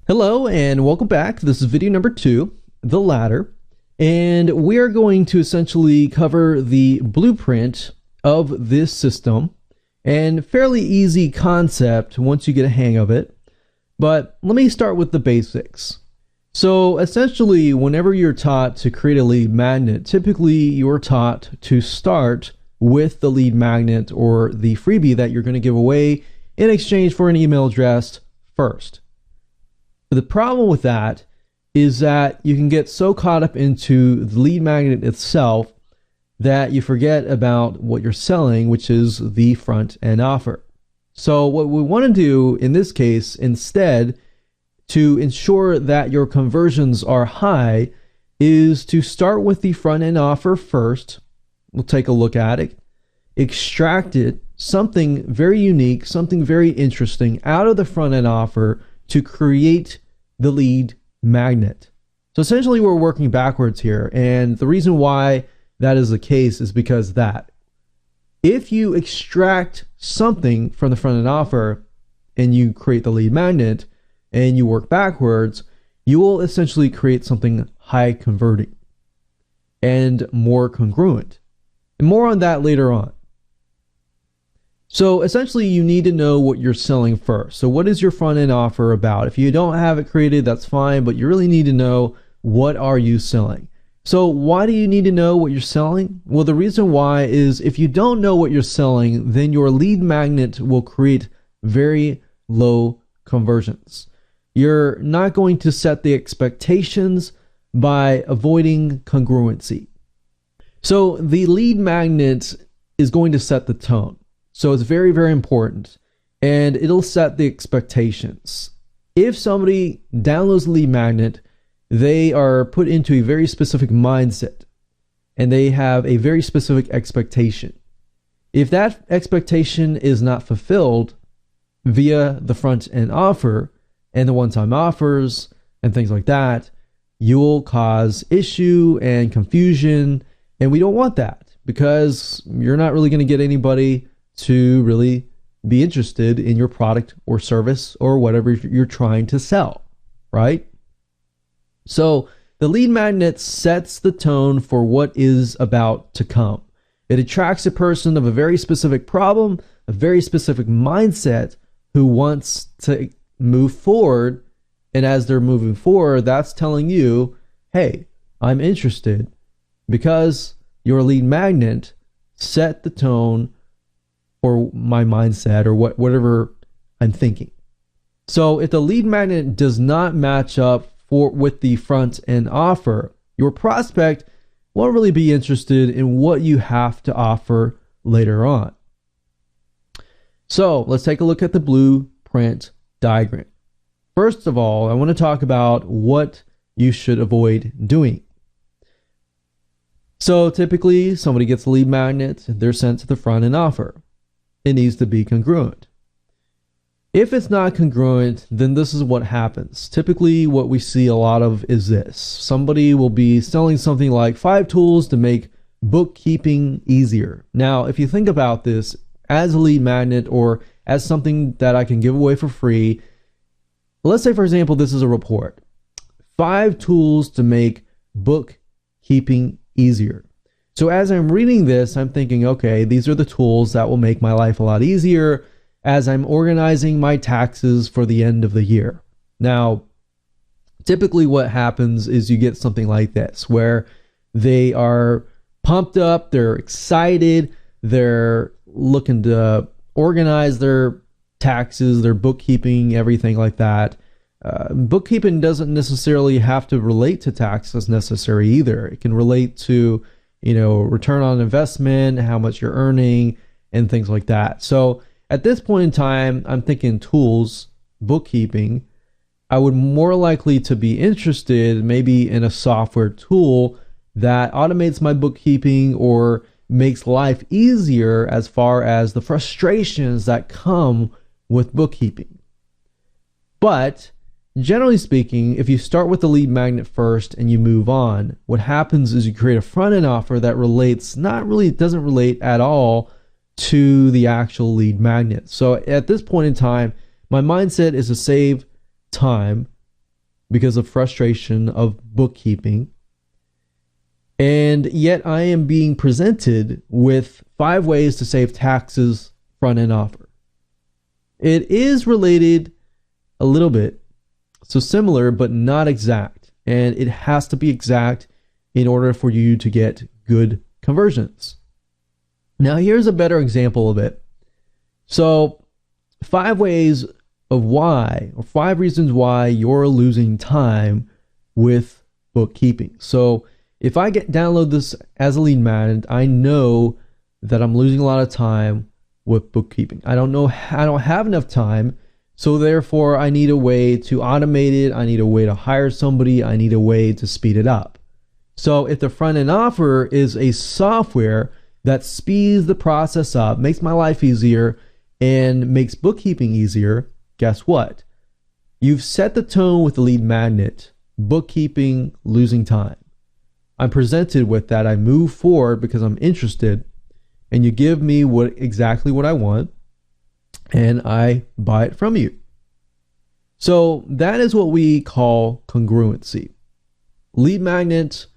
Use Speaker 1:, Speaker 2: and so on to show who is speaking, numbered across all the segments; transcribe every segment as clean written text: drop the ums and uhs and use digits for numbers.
Speaker 1: Hello and welcome back. This is video number 2, the ladder, and we are going to essentially cover the blueprint of this system, and fairly easy concept once you get a hang of it. But let me start with the basics. So essentially, whenever you're taught to create a lead magnet, typically you're taught to start with the lead magnet or the freebie that you're going to give away in exchange for an email address first. The problem with that is that you can get so caught up into the lead magnet itself that you forget about what you're selling, which is the front end offer. So what we want to do in this case, instead, to ensure that your conversions are high, is to start with the front end offer first. We'll take a look at it, extract it, something very unique, something very interesting out of the front end offer to create the lead magnet. So essentially we're working backwards here, and the reason why that is the case is because that if you extract something from the front end offer and you create the lead magnet and you work backwards, you will essentially create something high converting and more congruent. And more on that later on. So essentially you need to know what you're selling first. So what is your front end offer about? If you don't have it created, that's fine, but you really need to know, what are you selling? So why do you need to know what you're selling? Well, the reason why is if you don't know what you're selling, then your lead magnet will create very low conversions. You're not going to set the expectations by avoiding congruency. So the lead magnet is going to set the tone. So it's very, very important, and it'll set the expectations. If somebody downloads the lead magnet, they are put into a very specific mindset, and they have a very specific expectation. If that expectation is not fulfilled via the front end offer and the one-time offers and things like that, you'll cause issue and confusion, and we don't want that because you're not really going to get anybody to really be interested in your product or service or whatever you're trying to sell, right? So the lead magnet sets the tone for what is about to come. It attracts a person of a very specific problem, a very specific mindset, who wants to move forward. And as they're moving forward, that's telling you, hey, I'm interested, because your lead magnet set the tone or my mindset or whatever I'm thinking. So if the lead magnet does not match up with the front end offer, your prospect won't really be interested in what you have to offer later on. So let's take a look at the blueprint diagram. First of all, I want to talk about what you should avoid doing. So typically somebody gets a lead magnet, they're sent to the front end offer. It needs to be congruent. If it's not congruent, then this is what happens. Typically what we see a lot of is this. Somebody will be selling something like 5 tools to make bookkeeping easier. Now, if you think about this as a lead magnet or as something that I can give away for free, let's say, for example, this is a report. 5 tools to make bookkeeping easier. So as I'm reading this, I'm thinking, okay, these are the tools that will make my life a lot easier as I'm organizing my taxes for the end of the year. Now, typically what happens is you get something like this, where they are pumped up, they're excited, they're looking to organize their taxes, their bookkeeping, everything like that. Bookkeeping doesn't necessarily have to relate to taxes necessary either. It can relate to, return on investment, how much you're earning, and things like that. So at this point in time, I'm thinking tools, bookkeeping. I would more likely to be interested maybe in a software tool that automates my bookkeeping or makes life easier as far as the frustrations that come with bookkeeping. But generally speaking, if you start with the lead magnet first and you move on, what happens is you create a front-end offer that doesn't relate at all to the actual lead magnet. So at this point in time, my mindset is to save time because of frustration of bookkeeping. And yet I am being presented with 5 ways to save taxes front end offer. It is related a little bit, so similar, but not exact. And it has to be exact in order for you to get good conversions. Now, here's a better example of it. So 5 ways of why, or 5 reasons why you're losing time with bookkeeping. So if I download this as a lead magnet, I know that I'm losing a lot of time with bookkeeping. I don't have enough time, so therefore I need a way to automate it. I need a way to hire somebody. I need a way to speed it up. So if the front end offer is a software that speeds the process up, makes my life easier, and makes bookkeeping easier, guess what? You've set the tone with the lead magnet, bookkeeping, losing time. I'm presented with that. I move forward because I'm interested, and you give me exactly what I want, and I buy it from you. So that is what we call congruency. Lead magnet,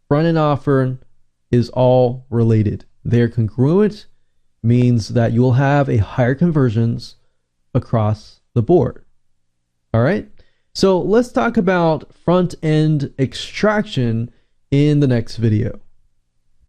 Speaker 1: front end offer is all related. They're congruent, means that you'll have a higher conversions across the board. All right. So let's talk about front end extraction in the next video.